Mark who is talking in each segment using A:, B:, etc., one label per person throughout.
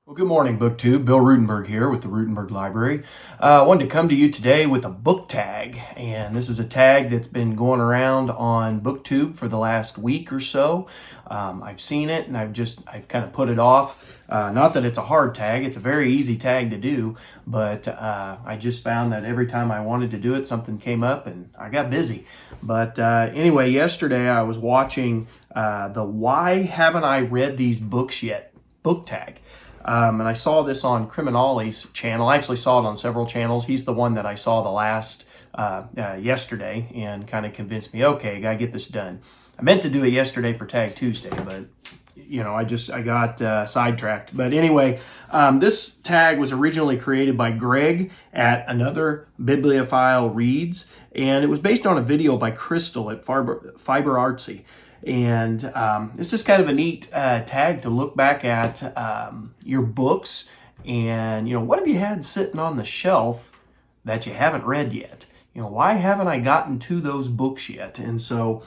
A: Well, good morning, BookTube. Bill Ruttenberg here with the Ruttenberg Library. I wanted to come to you today with a book tag, and this is a tag that's been going around on BookTube for the last week or so. I've seen it, and I've kind of put it off. Not that it's a hard tag; it's a very easy tag to do. But I just found that every time I wanted to do it, something came up, and I got busy. But anyway, yesterday I was watching the "Why Haven't I Read These Books Yet" book tag. And I saw this on Criminolly's channel. I actually saw it on several channels. He's the one that I saw the last yesterday and kind of convinced me, okay, gotta get this done. I meant to do it yesterday for Tag Tuesday, but I got sidetracked. But anyway, this tag was originally created by Greg at Another Bibliophile Reads, and it was based on a video by Crystal at fiberartsy. And it's just kind of a neat tag to look back at your books and, what have you had sitting on the shelf that you haven't read yet? Why haven't I gotten to those books yet? And so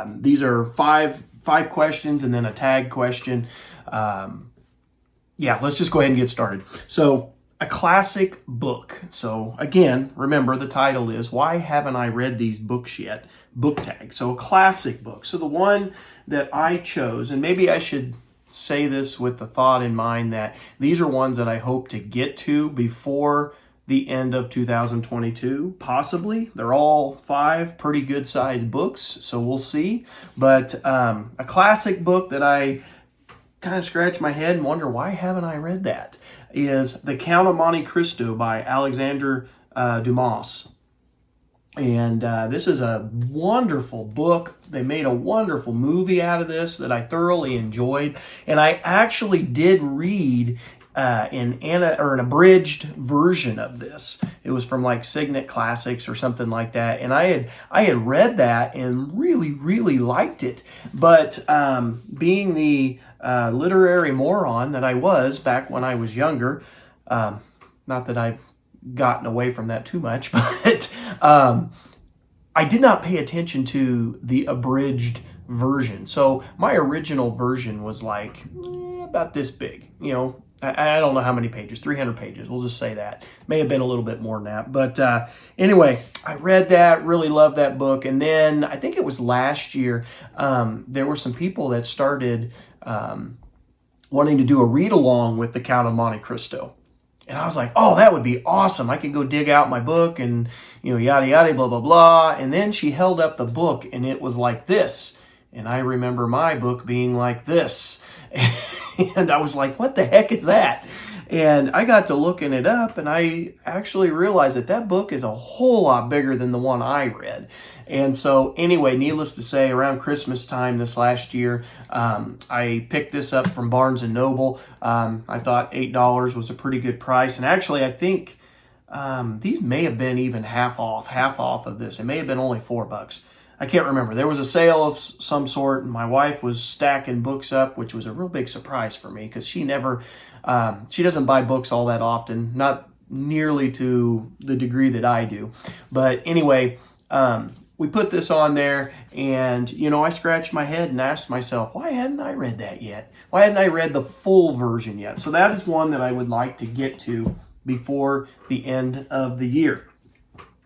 A: these are five questions and then a tag question. Let's just go ahead and get started. So a classic book. So again, remember the title is Why Haven't I Read These Books Yet? Book tag. So a classic book. So the one that I chose, and maybe I should say this with the thought in mind that these are ones that I hope to get to before the end of 2022, possibly. They're all 5 pretty good sized books, so we'll see. But a classic book that I kind of scratch my head and wonder, why haven't I read that, is The Count of Monte Cristo by Alexandre Dumas. And this is a wonderful book. They made a wonderful movie out of this that I thoroughly enjoyed. And I actually did read an abridged version of this. It was from like Signet Classics or something like that. And I had read that and really, really liked it. But being the literary moron that I was back when I was younger, not that I've gotten away from that too much, but I did not pay attention to the abridged version. So my original version was like about this big, I don't know how many pages, 300 pages, we'll just say that. May have been a little bit more than that. But anyway, I read that, really loved that book. And then I think it was last year, there were some people that started wanting to do a read-along with The Count of Monte Cristo. And I was like, oh, that would be awesome. I could go dig out my book and, yada, yada, blah, blah, blah. And then she held up the book and it was like this. And I remember my book being like this. And I was like, what the heck is that? And I got to looking it up and I actually realized that book is a whole lot bigger than the one I read. And so anyway, needless to say, around Christmas time this last year, I picked this up from Barnes & Noble. I thought $8 was a pretty good price. And actually, I think these may have been even half off of this. It may have been only $4. I can't remember. There was a sale of some sort, and my wife was stacking books up, which was a real big surprise for me because she doesn't buy books all that often, not nearly to the degree that I do. But anyway, we put this on there, and, I scratched my head and asked myself, why hadn't I read that yet? Why hadn't I read the full version yet? So that is one that I would like to get to before the end of the year.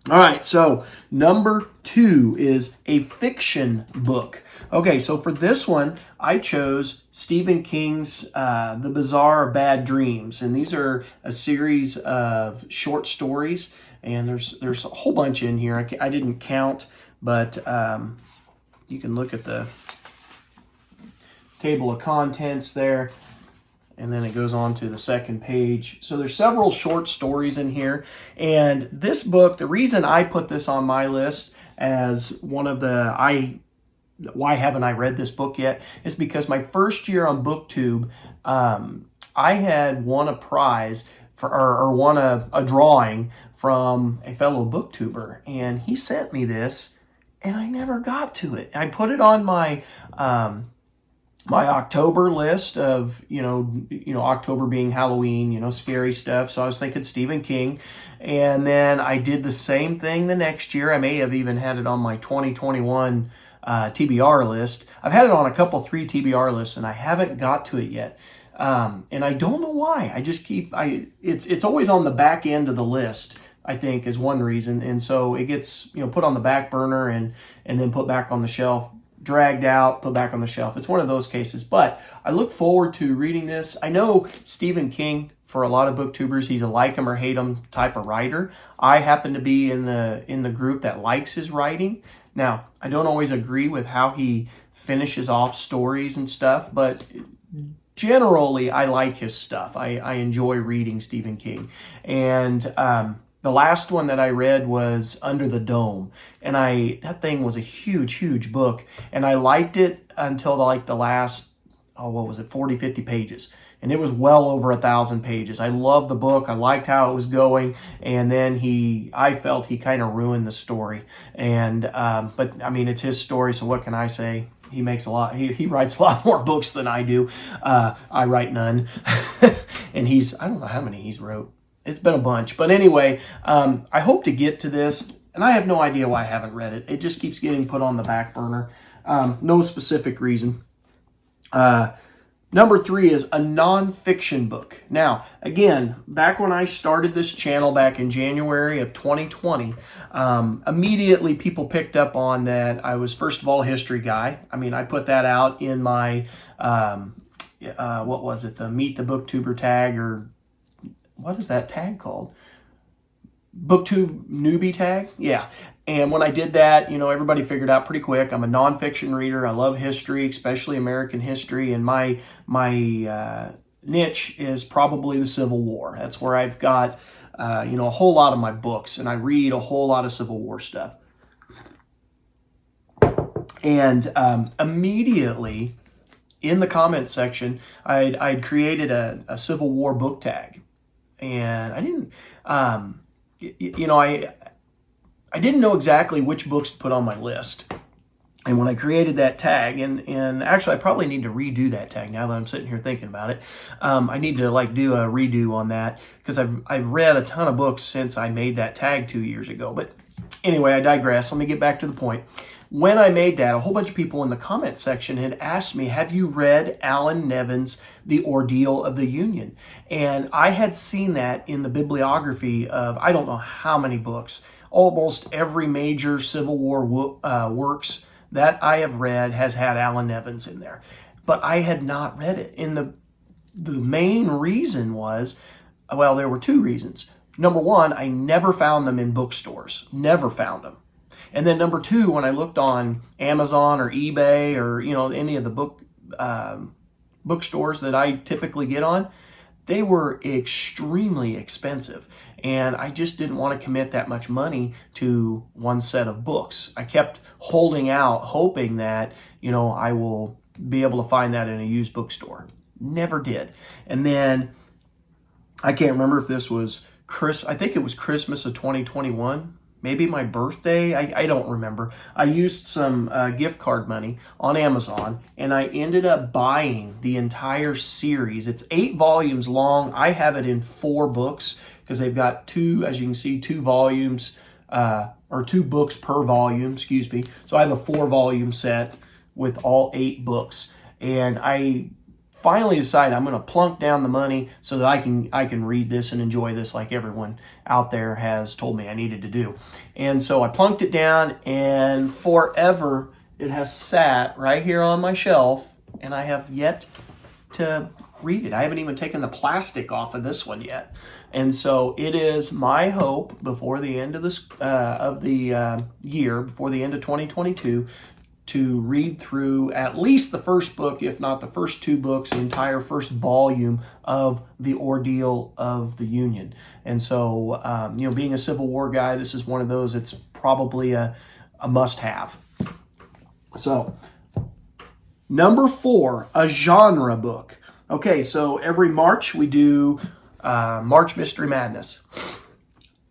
A: All right, so number 2 is a fiction book. Okay, so for this one, I chose Stephen King's The Bizarre Bad Dreams. And these are a series of short stories. And there's a whole bunch in here. I didn't count, but you can look at the table of contents there. And then it goes on to the second page. So there's several short stories in here. And this book, the reason I put this on my list as one of the why haven't I read this book yet, is because my first year on BookTube, I had won a prize or won a drawing from a fellow BookTuber. And he sent me this, and I never got to it. I put it on my my October list of, October being Halloween, scary stuff. So I was thinking Stephen King. And then I did the same thing the next year. I may have even had it on my 2021 TBR list. I've had it on a couple 3 TBR lists, and I haven't got to it yet. And I don't know why. I just it's always on the back end of the list, I think, is one reason. And so it gets, put on the back burner and then put back on the shelf, dragged out, put back on the shelf. It's one of those cases. But I look forward to reading this. I know Stephen King, for a lot of booktubers, he's a like him or hate him type of writer. I happen to be in the group that likes his writing. Now, I don't always agree with how he finishes off stories and stuff, but generally I like his stuff. I enjoy reading Stephen King. And the last one that I read was Under the Dome, and that thing was a huge, huge book, and I liked it until the last, 40, 50 pages. And it was well over 1,000 pages. I loved the book. I liked how it was going. And then I felt he kind of ruined the story. And, but I mean, it's his story. So what can I say? He makes he writes a lot more books than I do. I write none. And I don't know how many he's wrote. It's been a bunch. But anyway, I hope to get to this. And I have no idea why I haven't read it. It just keeps getting put on the back burner. No specific reason. Number 3 is a nonfiction book. Now, again, back when I started this channel back in January of 2020, immediately people picked up on that I was, first of all, a history guy. I mean, I put that out in my, what was it, the Meet the Booktuber tag, or what is that tag called? BookTube newbie tag? Yeah. And when I did that, everybody figured out pretty quick, I'm a nonfiction reader. I love history, especially American history. And my niche is probably the Civil War. That's where I've got, a whole lot of my books. And I read a whole lot of Civil War stuff. And immediately in the comments section, I'd created a Civil War book tag. And I didn't... I didn't know exactly which books to put on my list. And when I created that tag, and actually I probably need to redo that tag now that I'm sitting here thinking about it. I need to do a redo on that because I've read a ton of books since I made that tag 2 years ago. But anyway, I digress. Let me get back to the point. When I made that, a whole bunch of people in the comment section had asked me, have you read Alan Nevin's The Ordeal of the Union? And I had seen that in the bibliography of, I don't know how many books. Almost every major Civil War works that I have read has had Alan Nevin's in there. But I had not read it. And the main reason was, well, there were 2 reasons. Number 1, I never found them in bookstores. Never found them. And then number 2, when I looked on Amazon or eBay or, any of the bookstores that I typically get on, they were extremely expensive. And I just didn't want to commit that much money to one set of books. I kept holding out, hoping that, I will be able to find that in a used bookstore. Never did. And then I can't remember if this was I think it was Christmas of 2021. Maybe my birthday, I don't remember. I used some gift card money on Amazon, and I ended up buying the entire series. It's 8 volumes long. I have it in 4 books because they've got 2, as you can see, 2 volumes, or 2 books per volume, excuse me. So I have a 4-volume set with all 8 books. And I finally decided I'm going to plunk down the money so that I can read this and enjoy this like everyone out there has told me I needed to do. And so I plunked it down, and forever it has sat right here on my shelf, and I have yet to read it. I haven't even taken the plastic off of this one yet. And so it is my hope before the end of this year, before the end of 2022, to read through at least the first book, if not the first 2 books, the entire first volume of The Ordeal of the Union. And so, being a Civil War guy, this is one of those, it's probably a must-have. So, number 4, a genre book. Okay, so every March we do March Mystery Madness.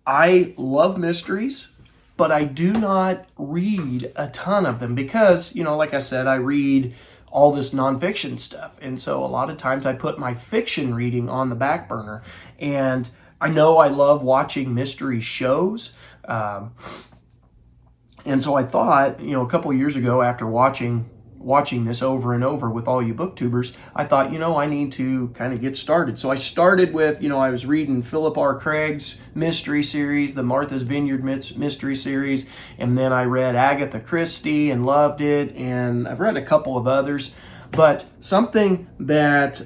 A: I love mysteries, but I do not read a ton of them because, like I said, I read all this nonfiction stuff. And so a lot of times I put my fiction reading on the back burner. And I know I love watching mystery shows. And so I thought, a couple of years ago after watching watching this over and over with all you booktubers, I thought, I need to kind of get started. So I started with, I was reading Philip R. Craig's mystery series, the Martha's Vineyard mystery series, and then I read Agatha Christie and loved it, and I've read a couple of others. But something that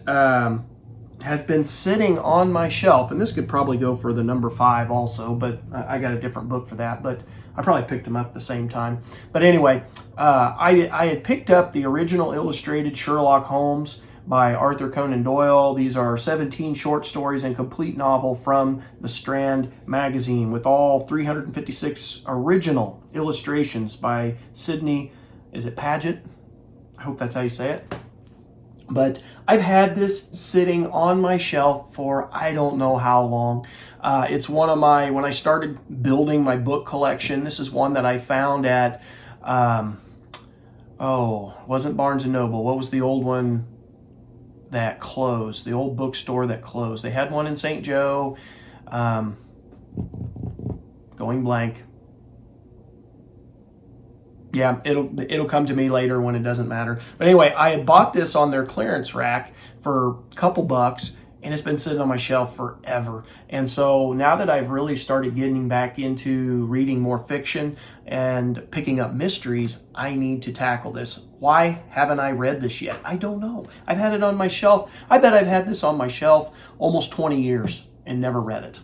A: has been sitting on my shelf, and this could probably go for the number 5 also, but I got a different book for that, but I probably picked them up at the same time. But anyway, I had picked up the original illustrated Sherlock Holmes by Arthur Conan Doyle. These are 17 short stories and complete novel from the Strand magazine with all 356 original illustrations by Sidney, is it Paget? I hope that's how you say it. But I've had this sitting on my shelf for I don't know how long. It's one of my, when I started building my book collection, this is one that I found at, wasn't Barnes & Noble. What was the old one that closed? The old bookstore that closed. They had one in St. Joe. Going blank. Yeah, it'll come to me later when it doesn't matter. But anyway, I had bought this on their clearance rack for a couple bucks, and it's been sitting on my shelf forever. And so now that I've really started getting back into reading more fiction and picking up mysteries, I need to tackle this. Why haven't I read this yet? I don't know. I've had it on my shelf. I bet I've had this on my shelf almost 20 years and never read it.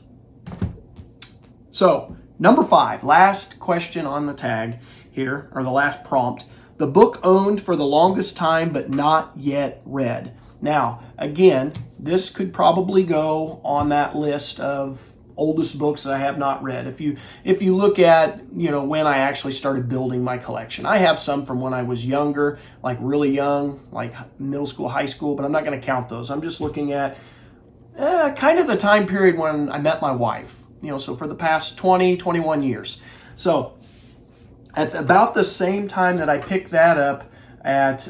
A: So, number 5, last question on the tag here, or the last prompt. The book owned for the longest time but not yet read. Now, again, this could probably go on that list of oldest books that I have not read. If you look at, when I actually started building my collection, I have some from when I was younger, like really young, like middle school, high school, but I'm not going to count those. I'm just looking at kind of the time period when I met my wife, so for the past 20, 21 years. So at about the same time that I picked that up at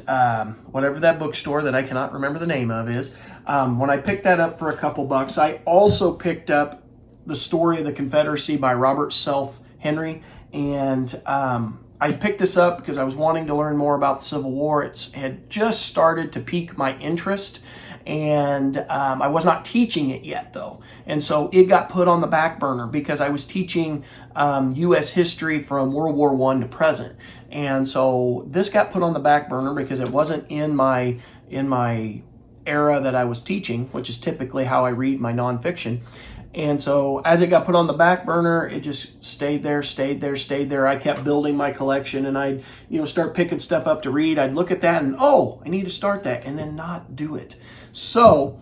A: whatever that bookstore that I cannot remember the name of is, when I picked that up for a couple bucks, I also picked up The Story of the Confederacy by Robert Self Henry. And I picked this up because I was wanting to learn more about the Civil War. It had just started to pique my interest, and I was not teaching it yet, though. And so it got put on the back burner because I was teaching U.S. history from World War I to present. And so this got put on the back burner because it wasn't in my era that I was teaching, which is typically how I read my nonfiction. And so as it got put on the back burner, it just stayed there. I kept building my collection, and I'd, start picking stuff up to read. I'd look at that and, I need to start that, and then not do it. So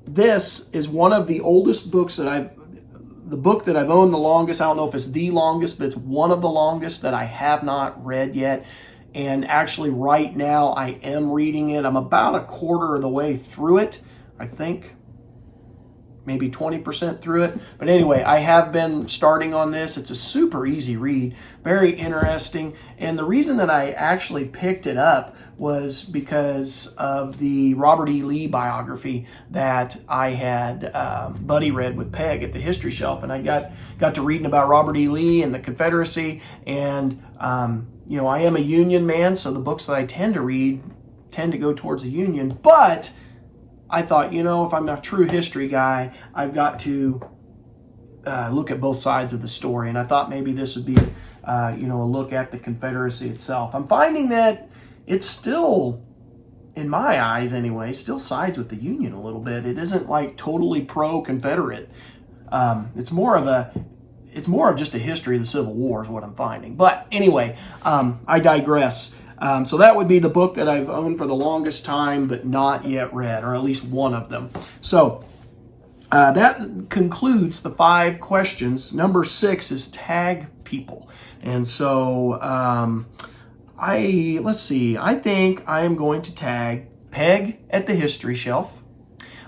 A: this is one of the oldest books the book that I've owned the longest. I don't know if it's the longest, but it's one of the longest that I have not read yet. And actually right now I am reading it. I'm about a quarter of the way through it, I think. Maybe 20% through it. But anyway, I have been starting on this. It's a super easy read, very interesting. And the reason that I actually picked it up was because of the Robert E. Lee biography that I had buddy read with Peg at the History Shelf. And I got to reading about Robert E. Lee and the Confederacy. And, I am a Union man, so the books that I tend to read tend to go towards the Union. But I thought, if I'm a true history guy, I've got to look at both sides of the story. And I thought maybe this would be, a look at the Confederacy itself. I'm finding that it's still, in my eyes anyway, still sides with the Union a little bit. It isn't like totally pro-Confederate. It's more of just a history of the Civil War is what I'm finding. But anyway, I digress. So that would be the book that I've owned for the longest time but not yet read, or at least one of them. So that concludes the 5 questions. Number 6 is tag people. And so let's see. I think I am going to tag Peg at the History Shelf.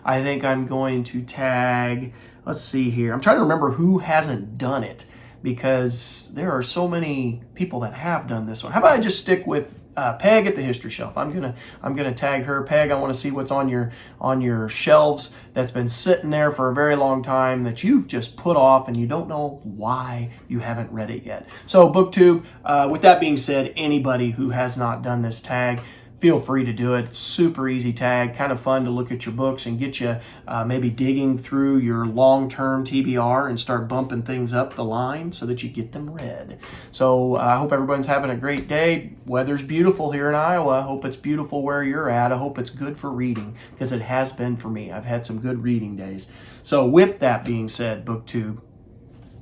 A: I think I'm going to tag, let's see here. I'm trying to remember who hasn't done it, because there are so many people that have done this one. How about I just stick with Peg at the History Shelf? I'm gonna tag her. Peg, I want to see what's on your shelves that's been sitting there for a very long time that you've just put off and you don't know why you haven't read it yet. So BookTube, with that being said, anybody who has not done this tag, feel free to do it. It's super easy tag, kind of fun to look at your books and get you maybe digging through your long-term TBR and start bumping things up the line so that you get them read. So I hope everyone's having a great day. Weather's beautiful here in Iowa. I hope it's beautiful where you're at. I hope it's good for reading, because it has been for me. I've had some good reading days. So with that being said, BookTube,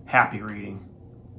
A: happy reading.